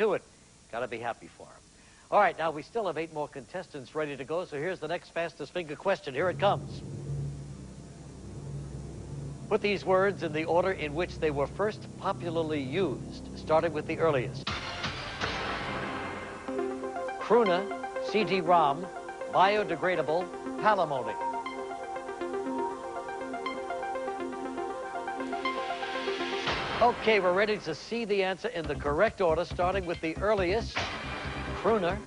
to it. Got to be happy for him. All right, now we still have 8 more contestants ready to go, so here's the next fastest finger question. Here it comes. Put these words in the order in which they were first popularly used, starting with the earliest. Crooner, CD-ROM, biodegradable, palimony. Okay, we're ready to see the answer in the correct order, starting with the earliest. Crooner,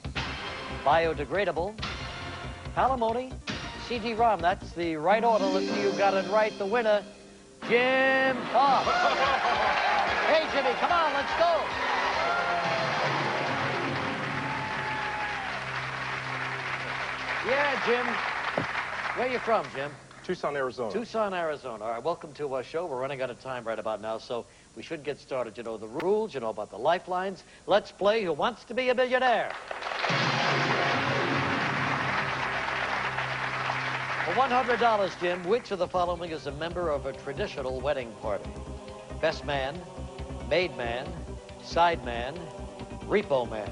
biodegradable, palimony, CD-ROM. That's the right order. Let's see who got it right. The winner, Jim Faas. Hey, Jimmy, come on, let's go. Yeah, Jim. Where are you from, Jim? Tucson, Arizona. Tucson, Arizona. All right, welcome to our show. We're running out of time right about now, so we should get started. You know the rules, you know about the lifelines. Let's play Who Wants to Be a Millionaire? For $100, Jim, which of the following is a member of a traditional wedding party? Best man, maid man, side man, repo man.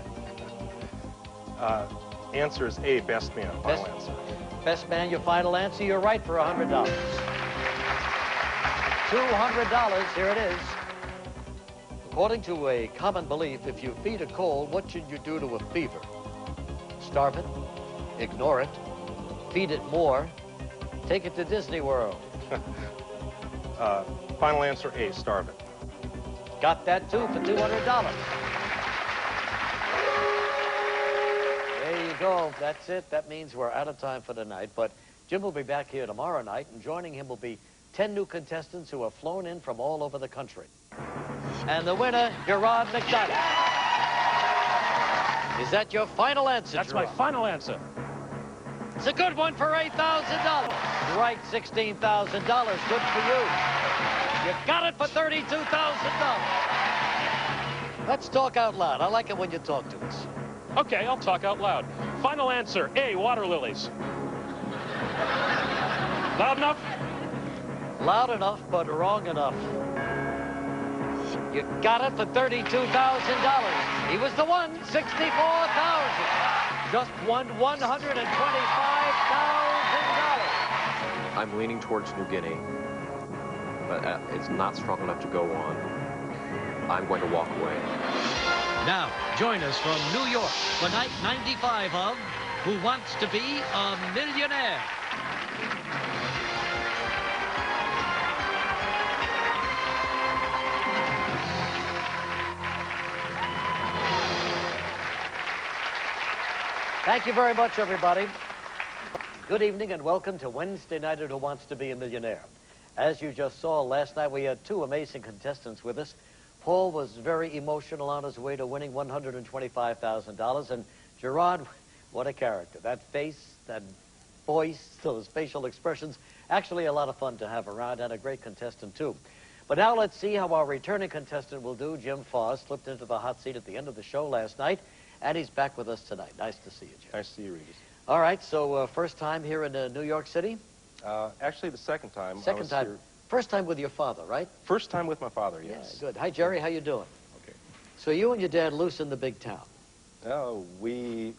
Answer is A, best man. Final answer. Best man, your final answer. You're right for $100. $200, here it is. According to a common belief, if you feed a cold, what should you do to a fever? Starve it, ignore it, feed it more, take it to Disney World. Final answer A, starve it. Got that too for $200. There you go. That's it. That means we're out of time for tonight. But Jim will be back here tomorrow night, and joining him will be 10 new contestants who have flown in from all over the country. And the winner, Gerard McDonough. Is that your final answer, That's Gerard? my final answer. It's a good one for $8,000. Right, $16,000. Good for you. You got it for $32,000. Let's talk out loud. I like it when you talk to us. Okay, I'll talk out loud. Final answer, A, water lilies. Loud enough? Loud enough, but wrong enough. You got it for $32,000. He was the one, $64,000. Just won $125,000. I'm leaning towards New Guinea, but it's not strong enough to go on. I'm going to walk away. Now, join us from New York for night 95 of Who Wants to Be a Millionaire? Thank you very much, everybody. Good evening and welcome to Wednesday night at Who Wants to Be a Millionaire. As you just saw last night, we had 2 amazing contestants with us. Paul was very emotional on his way to winning $125,000. And Gerard, what a character. That face, that voice, those facial expressions, actually a lot of fun to have around, and a great contestant, too. But now let's see how our returning contestant will do. Jim Faas slipped into the hot seat at the end of the show last night, and he's back with us tonight. Nice to see you, Jim. Nice to see you, Regis. All right, so first time here in New York City? Actually, the second time. Second time. Here. First time with your father, right? First time with my father, yes. Yeah, good. Hi, Jerry. How you doing? Okay. So you and your dad loose in the big town. We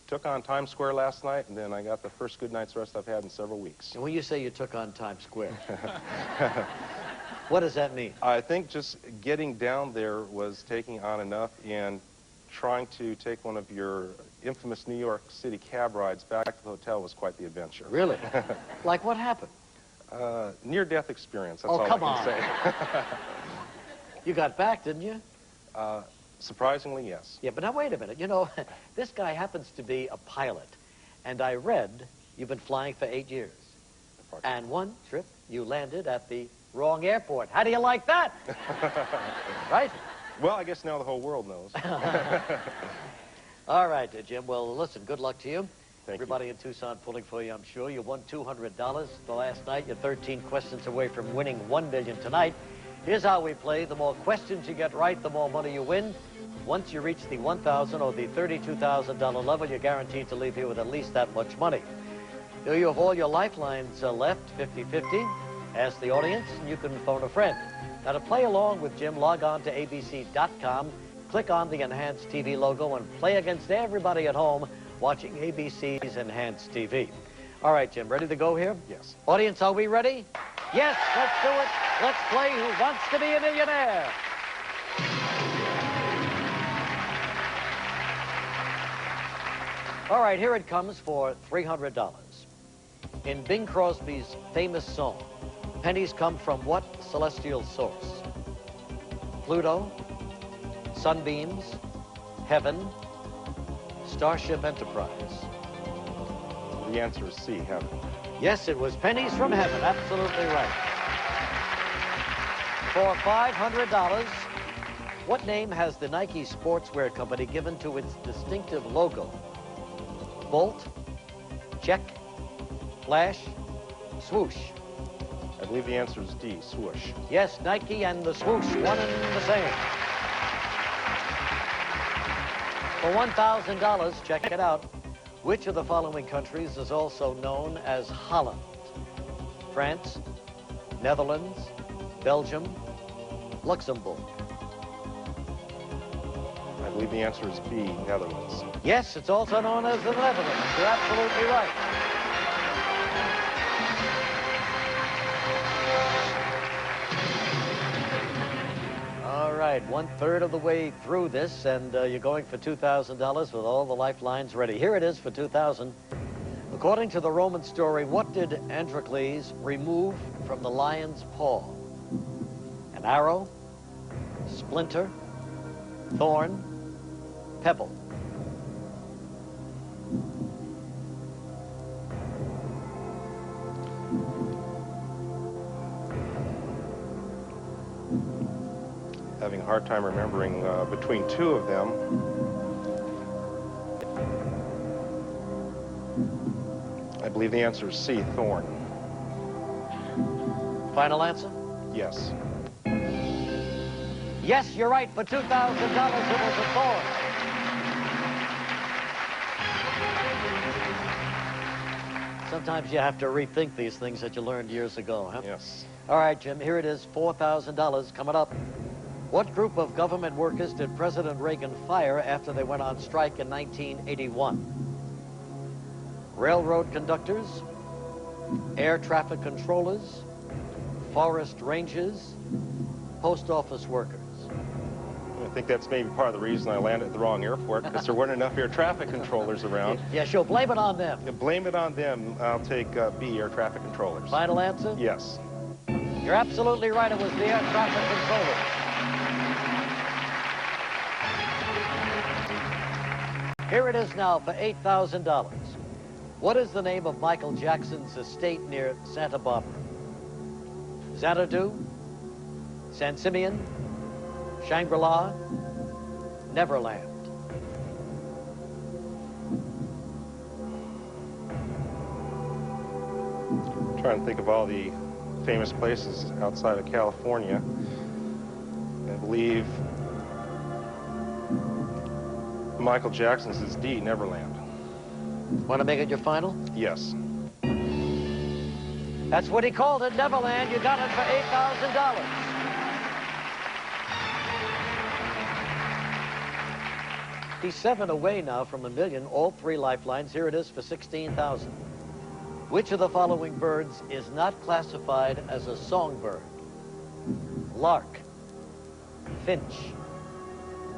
took on Times Square last night, and then I got the first good night's rest I've had in several weeks. And when you say you took on Times Square, what does that mean? I think just getting down there was taking on enough, and trying to take one of your infamous New York City cab rides back to the hotel was quite the adventure. Really? Like what happened? Near-death experience, that's all come I on. can say. You got back, didn't you? Surprisingly, yes. Yeah, but now wait a minute. You know, this guy happens to be a pilot, and I read you've been flying for 8 years. And one trip you landed at the wrong airport. How do you like that? Right? Well, I guess now the whole world knows. All right, Jim. Well, listen, good luck to you. Thank Everybody you. in Tucson pulling for you, I'm sure. You won $200 the last night. You're 13 questions away from winning $1 million tonight. Here's how we play. The more questions you get right, the more money you win. Once you reach the $1,000 or the $32,000 level, you're guaranteed to leave here with at least that much money. You have all your lifelines left, 50-50. Ask the audience, and you can phone a friend. Now, to play along with Jim, log on to abc.com, click on the Enhanced TV logo and play against everybody at home watching ABC's Enhanced TV. All right, Jim, ready to go here? Yes. Audience, are we ready? Yes, let's do it. Let's play Who Wants to Be a Millionaire? All right, here it comes for $300. In Bing Crosby's famous song, pennies come from what celestial source? Pluto, sunbeams, heaven, Starship Enterprise. The answer is C, heaven. Yes, it was pennies from heaven. Absolutely right. For $500, what name has the Nike sportswear company given to its distinctive logo? Bolt, check, flash, swoosh. I believe the answer is D, swoosh. Yes, Nike and the swoosh, one and the same. For $1,000, check it out. Which of the following countries is also known as Holland? France, Netherlands, Belgium, Luxembourg. I believe the answer is B, Netherlands. Yes, it's also known as the Netherlands. You're absolutely right. All right, 1/3 of the way through this, and you're going for $2,000 with all the lifelines ready. Here it is for $2,000. According to the Roman story, what did Androcles remove from the lion's paw? An arrow, splinter, thorn, pebble. Having a hard time remembering between two of them. I believe the answer is C, thorn. Final answer? Yes. Yes, you're right. For $2,000, it was a thorn. Sometimes you have to rethink these things that you learned years ago, huh? Yes. All right, Jim, here it is, $4,000 coming up. What group of government workers did President Reagan fire after they went on strike in 1981? Railroad conductors, air traffic controllers, forest rangers, post office workers. I think that's maybe part of the reason I landed at the wrong airport, because there weren't enough air traffic controllers around. Yeah, sure, blame it on them. Yeah, blame it on them. I'll take B, air traffic controllers. Final answer? Yes. You're absolutely right. It was the air traffic controllers. Here it is now for $8,000. What is the name of Michael Jackson's estate near Santa Barbara? Xanadu, San Simeon, Shangri-La, Neverland. I'm trying to think of all the famous places outside of California. I believe Michael Jackson's is D, Neverland. Want to make it your final? Yes. That's what he called it, Neverland. You got it for $8,000. He's 7 away now from $1 million. All 3 lifelines. Here it is for $16,000. Which of the following birds is not classified as a songbird? Lark, finch,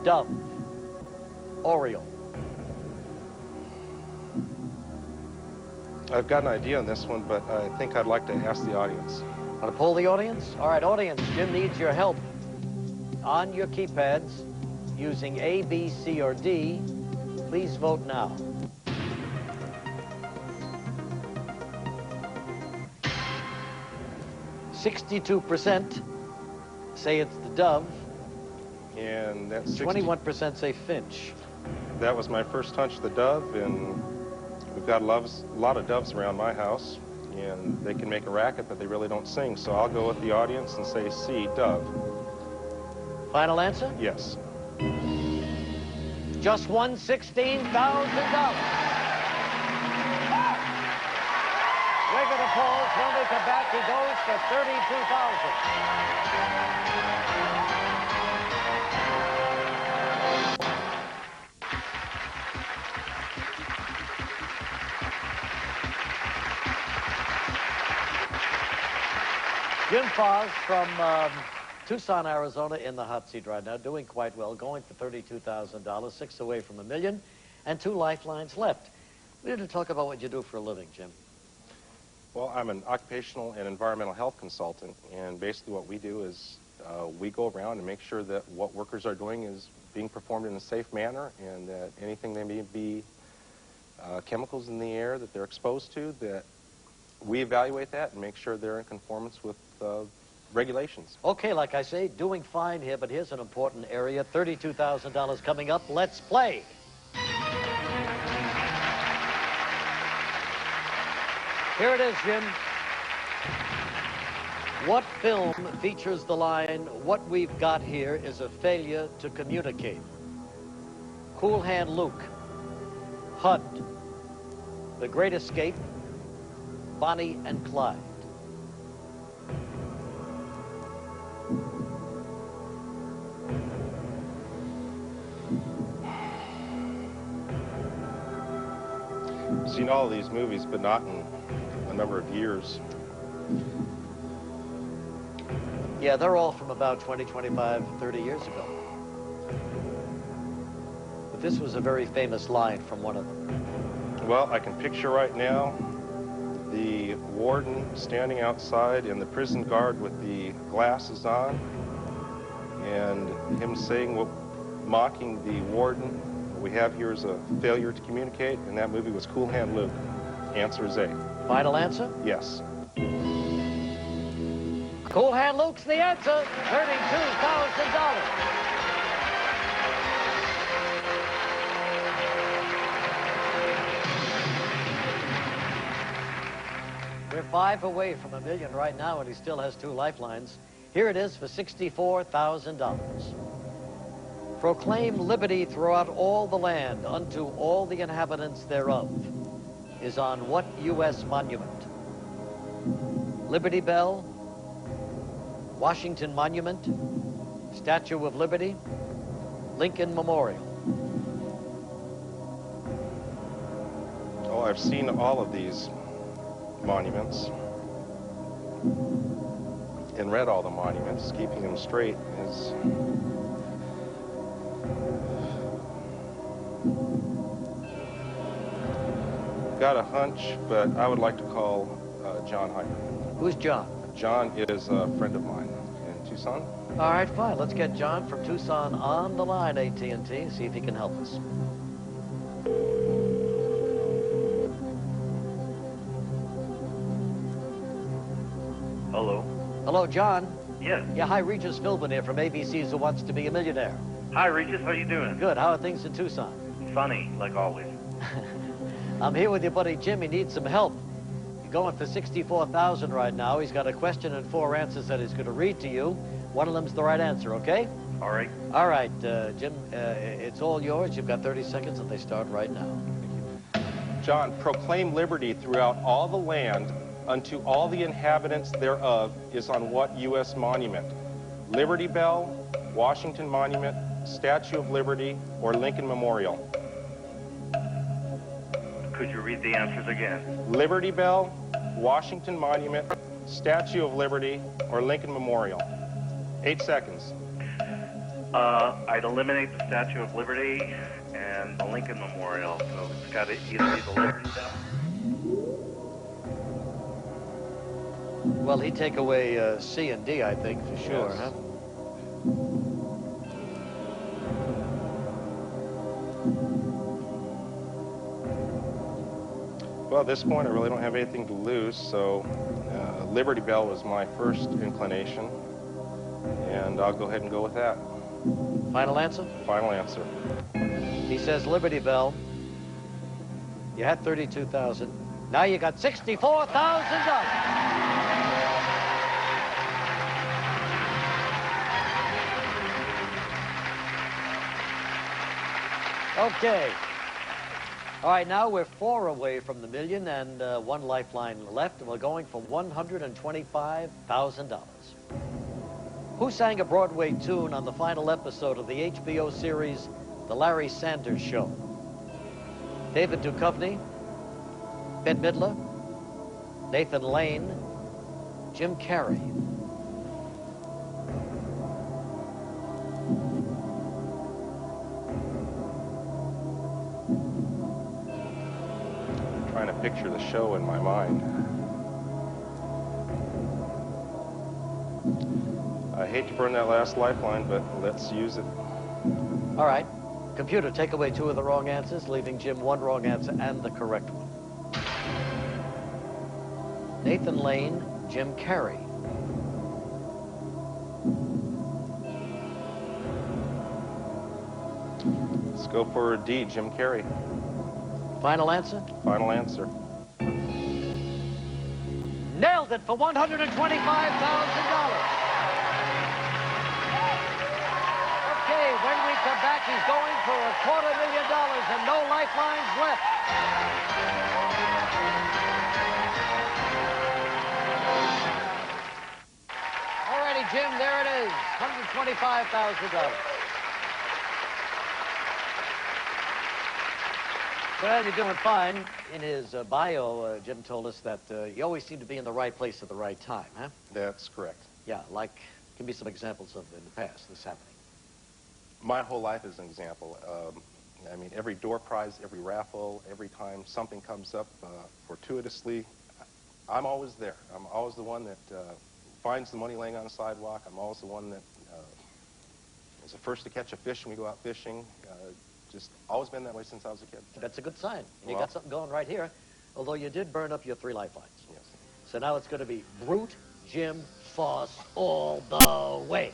dove, oriole. I've got an idea on this one, but I think I'd like to ask the audience. Want to poll the audience? All right, audience, Jim needs your help. On your keypads, using A, B, C, or D, please vote now. %62% say it's the dove. And that's 21% say finch. That was my first hunch, the dove, and we've got a lot of doves around my house, and they can make a racket, but they really don't sing. So I'll go with the audience and say C, dove. Final answer? Yes. Just won $16,000. We're going to pause. When we come back, he goes for $32,000. Jim Faas from Tucson, Arizona, in the hot seat right now, doing quite well, going for $32,000, 6 away from $1 million, and 2 lifelines left. We need to talk about what you do for a living, Jim. Well, I'm an occupational and environmental health consultant, and basically what we do is we go around and make sure that what workers are doing is being performed in a safe manner, and that anything they may be chemicals in the air that they're exposed to, that we evaluate that and make sure they're in conformance with regulations. Okay, like I say, doing fine here, but here's an important area. $32,000 coming up. Let's play. Here it is, Jim. What film features the line, "What we've got here is a failure to communicate"? Cool Hand Luke, HUD, The Great Escape, Bonnie and Clyde. I've seen all of these movies, but not in a number of years. Yeah, they're all from about 20, 25, 30 years ago. But this was a very famous line from one of them. Well, I can picture right now the warden standing outside and the prison guard with the glasses on, and him saying, mocking the warden. What we have here is a failure to communicate, and that movie was Cool Hand Luke. Answer is A. Final answer? Yes. Cool Hand Luke's the answer. $32,000. We're 5 away from $1 million right now, and he still has 2 lifelines. Here it is for $64,000. Proclaim liberty throughout all the land unto all the inhabitants thereof is on what U.S. monument? Liberty Bell, Washington Monument, Statue of Liberty, Lincoln Memorial. Oh, I've seen all of these monuments and read all the monuments. Keeping them straight is... Got a hunch, but I would like to call John Hyper. Who's John? John is a friend of mine in Tucson. All right, fine. Let's get John from Tucson on the line, AT&T, see if he can help us. Hello. Hello, John. Yes. Yeah, hi, Regis Philbin here from ABC's Who Wants to Be a Millionaire. Hi, Regis. How you doing? Good. How are things in Tucson? Funny, like always. I'm here with your buddy Jim. He needs some help. You're going for $64,000 right now. He's got a question and 4 answers that he's going to read to you. One of them's the right answer, okay? All right. All right, Jim, it's all yours. You've got 30 seconds, and they start right now. John, proclaim liberty throughout all the land unto all the inhabitants thereof is on what U.S. monument? Liberty Bell, Washington Monument, Statue of Liberty, or Lincoln Memorial? Could you read the answers again? Liberty Bell, Washington Monument, Statue of Liberty, or Lincoln Memorial? 8 seconds. I'd eliminate the Statue of Liberty and the Lincoln Memorial, so it's got to either be the Liberty Bell. Well, he'd take away C and D, I think, for sure, Yes. huh? Well, at this point, I really don't have anything to lose, so Liberty Bell was my first inclination, and I'll go ahead and go with that. Final answer? Final answer. He says Liberty Bell. You had $32,000. Now you got $64,000. Okay. All right, now we're 4 away from the million and 1 lifeline left, and we're going for $125,000. Who sang a Broadway tune on the final episode of the HBO series, The Larry Sanders Show? David Duchovny, Bette Midler, Nathan Lane, Jim Carrey. picture the show in my mind. I hate to burn that last lifeline, but let's use it. All right. Computer, take away 2 of the wrong answers, leaving Jim 1 wrong answer and the correct one. Nathan Lane, Jim Carrey. Let's go for D, Jim Carrey. Final answer? Final answer. Nailed it for $125,000. Okay, when we come back, he's going for $250,000 and no lifelines left. All righty, Jim, there it is, $125,000. Well, you're doing fine. In his bio, Jim told us that you always seem to be in the right place at the right time, huh? That's correct. Yeah, like, give me some examples of in the past this happening. My whole life is an example. I mean, every door prize, every raffle, every time something comes up fortuitously, I'm always there. I'm always the one that finds the money laying on the sidewalk. I'm always the one that is the first to catch a fish when we go out fishing. Just always been that way since I was a kid. That's a good sign. You Well, got something going right here, although you did burn up your 3 lifelines. Yes. So now it's going to be Brute, Jim, Faas, all the way.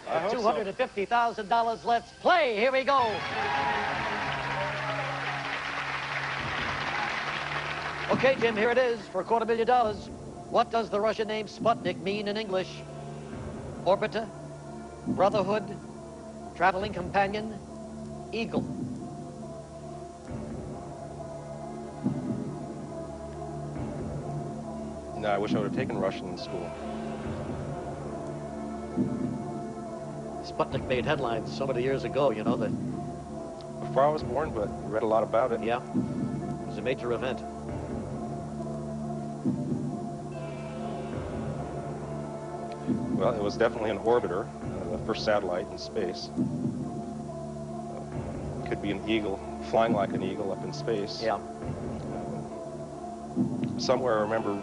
I hope so. $250,000. Let's play. Here we go. Okay, Jim, here it is for $250,000. What does the Russian name Sputnik mean in English? Orbiter, brotherhood, traveling companion, eagle. No, I wish I would have taken Russian in school. Sputnik made headlines so many years ago, you know, that, Before I was born, but read a lot about it. yeah, it was a major event. Well, it was definitely an orbiter, the first satellite in space. Could be an eagle, flying like an eagle up in space. Yeah. Somewhere I remember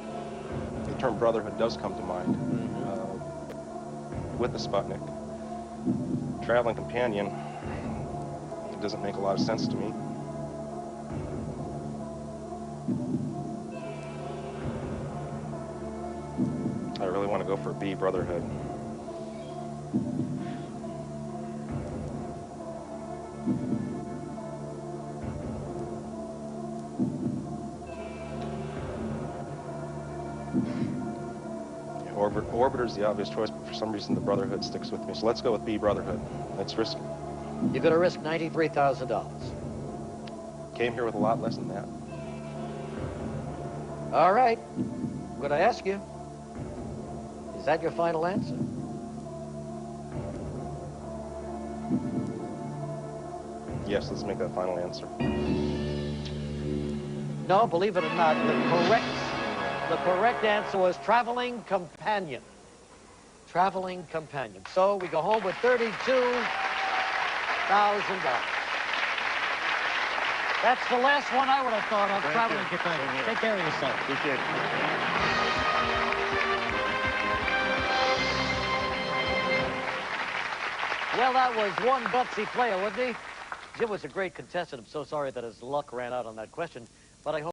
the term brotherhood does come to mind. With the Sputnik. Traveling companion, it doesn't make a lot of sense to me. I really want to go for B, brotherhood. Orbiter's the obvious choice, but for some reason the brotherhood sticks with me. So let's go with B, brotherhood. Let's risk it. You're going to risk $93,000. Came here with a lot less than that. All right. I'm going to ask you, is that your final answer? Yes, let's make that final answer. No, believe it or not, the correct answer was traveling companion. Traveling companion. So we go home with $32,000. That's the last one I would have thought of, traveling companion. Take care of yourself. Appreciate it. Well, that was one gutsy player, wasn't he? Jim was a great contestant. I'm so sorry that his luck ran out on that question, but I hope